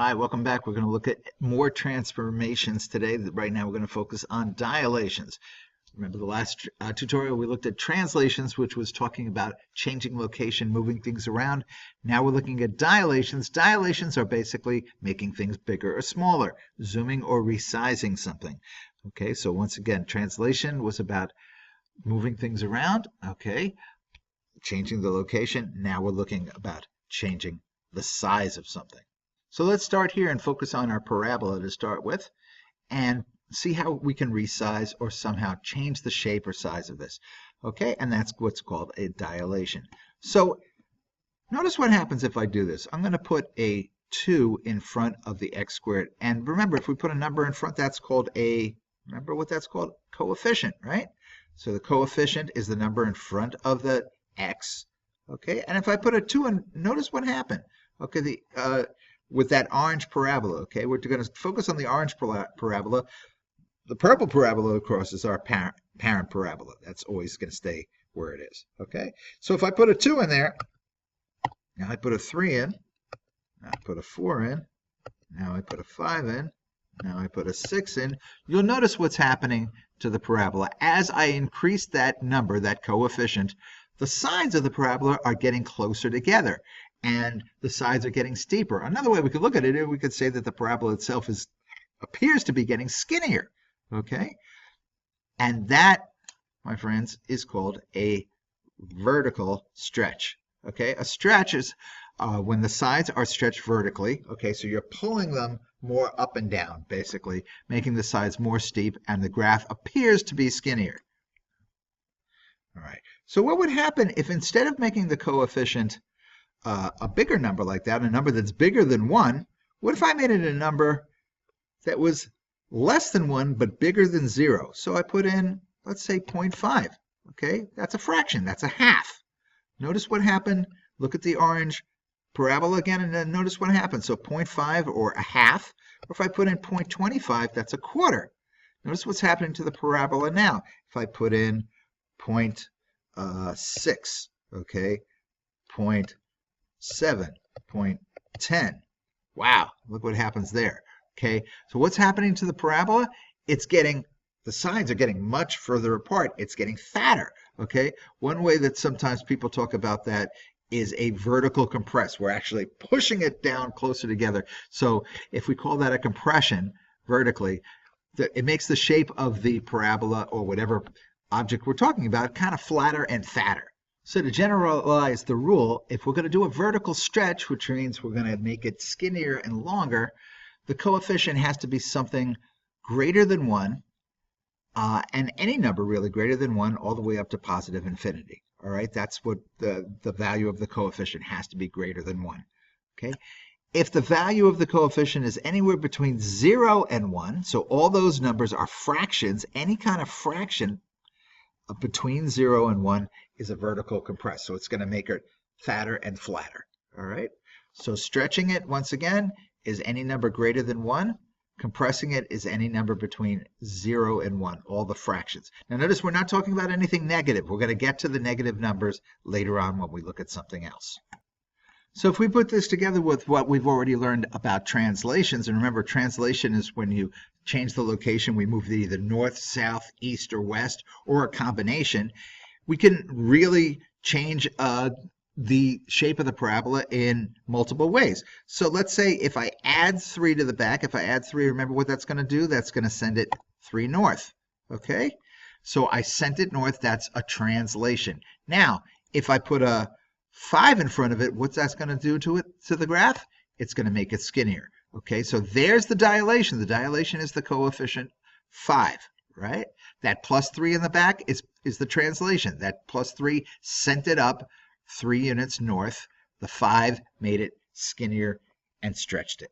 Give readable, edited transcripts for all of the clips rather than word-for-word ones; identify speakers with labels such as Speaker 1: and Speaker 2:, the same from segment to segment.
Speaker 1: Hi, welcome back. We're going to look at more transformations today. Right now we're going to focus on dilations. Remember the last tutorial we looked at translations, which was talking about changing location, moving things around. Now we're looking at dilations. Dilations are basically making things bigger or smaller, zooming or resizing something. Okay, so once again, translation was about moving things around. Okay, changing the location. Now we're looking about changing the size of something. So let's start here and focus on our parabola to start with and see how we can resize or somehow change the shape or size of this. Okay, and that's what's called a dilation. So notice what happens if I do this. I'm going to put a 2 in front of the x squared. And remember, if we put a number in front, that's called remember what that's called? Coefficient, right? So the coefficient is the number in front of the x. Okay, and if I put a 2 in, notice what happened. Okay, with that orange parabola, okay? We're going to focus on the orange parabola. The purple parabola, of course, is our parent parabola. That's always going to stay where it is, okay? So if I put a 2 in there, now I put a 3 in, now I put a 4 in, now I put a 5 in, now I put a 6 in, you'll notice what's happening to the parabola. As I increase that number, that coefficient, the sides of the parabola are getting closer together, and the sides are getting steeper. Another way we could look at it, we could say that the parabola itself appears to be getting skinnier, okay? And that, my friends, is called a vertical stretch, okay? A stretch is when the sides are stretched vertically, okay? So you're pulling them more up and down, basically, making the sides more steep, and the graph appears to be skinnier. All right, so what would happen if instead of making the coefficient a bigger number like that, a number that's bigger than 1, what if I made it a number that was less than 1 but bigger than 0? So I put in, let's say, 0.5. Okay, that's a fraction. That's a half. Notice what happened. Look at the orange parabola again, and then notice what happened. So 0.5 or a half. Or if I put in 0.25, that's a quarter. Notice what's happening to the parabola now. If I put in 0.6, okay, 0.7, 0.10. Wow, look what happens there. Okay, so what's happening to the parabola? It's getting, the sides are getting much further apart. It's getting fatter. Okay, one way that sometimes people talk about that is a vertical compress. We're actually pushing it down closer together. So if we call that a compression vertically, it makes the shape of the parabola or whatever object we're talking about kind of flatter and fatter. So to generalize the rule, if we're going to do a vertical stretch, which means we're going to make it skinnier and longer, the coefficient has to be something greater than 1, and any number really greater than 1 all the way up to positive infinity. All right, that's what the value of the coefficient has to be greater than 1. Okay, if the value of the coefficient is anywhere between 0 and 1, so all those numbers are fractions, any kind of fraction between 0 and 1 is a vertical compress. So it's going to make it fatter and flatter. All right. So stretching it, once again, is any number greater than 1. Compressing it is any number between 0 and 1, all the fractions. Now notice we're not talking about anything negative. We're going to get to the negative numbers later on when we look at something else. So if we put this together with what we've already learned about translations, and remember, translation is when you change the location, we move to either north, south, east, or west, or a combination, we can really change the shape of the parabola in multiple ways. So let's say if I add 3 to the back, if I add 3, remember what that's going to do? That's going to send it 3 north, okay? So I sent it north, that's a translation. Now, if I put a 5 in front of it, what's that going to do to the graph? It's going to make it skinnier. Okay, so there's the dilation. The dilation is the coefficient 5, right? That plus 3 in the back is the translation. That plus 3 sent it up 3 units north. The 5 made it skinnier and stretched it.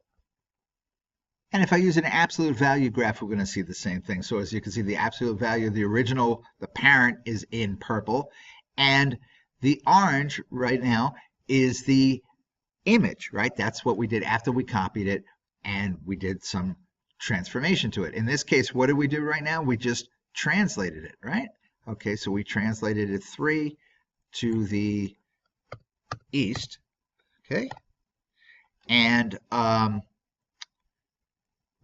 Speaker 1: And if I use an absolute value graph, we're going to see the same thing. So as you can see, the absolute value of the original, the parent, is in purple, and the orange right now is the image, right? That's what we did after we copied it and we did some transformation to it. In this case, what did we do right now? We just translated it, right? Okay, so we translated it 3 to the east, okay? And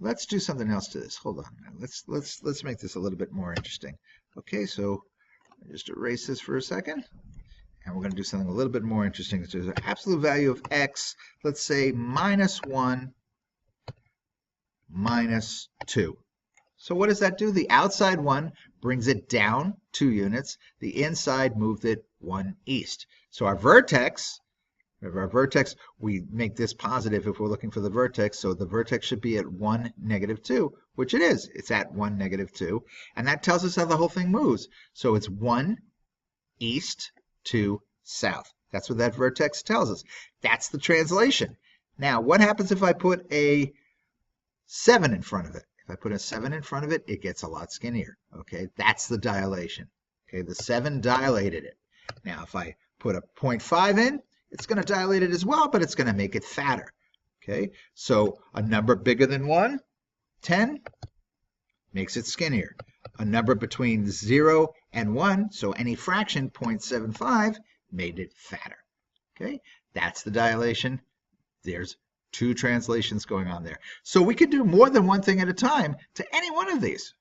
Speaker 1: let's do something else to this. Hold on. Let's make this a little bit more interesting. Okay, so just erase this for a second. And we're going to do something a little bit more interesting. So there's an absolute value of x, let's say -1, -2. So what does that do? The outside one brings it down 2 units. The inside moved it 1 east. So our vertex, we make this positive if we're looking for the vertex. So the vertex should be at 1, -2, which it is. It's at 1, -2. And that tells us how the whole thing moves. So it's 1 east to south. That's what that vertex tells us. That's the translation. Now, what happens if I put a 7 in front of it? If I put a 7 in front of it, it gets a lot skinnier. Okay, that's the dilation. Okay, the 7 dilated it. Now, if I put a 0.5 in, it's going to dilate it as well, but it's going to make it fatter. Okay, so a number bigger than 1, 10, makes it skinnier. A number between 0 and 1, so any fraction, 0.75, made it fatter. Okay, that's the dilation. There's 2 translations going on there. So we could do more than one thing at a time to any one of these.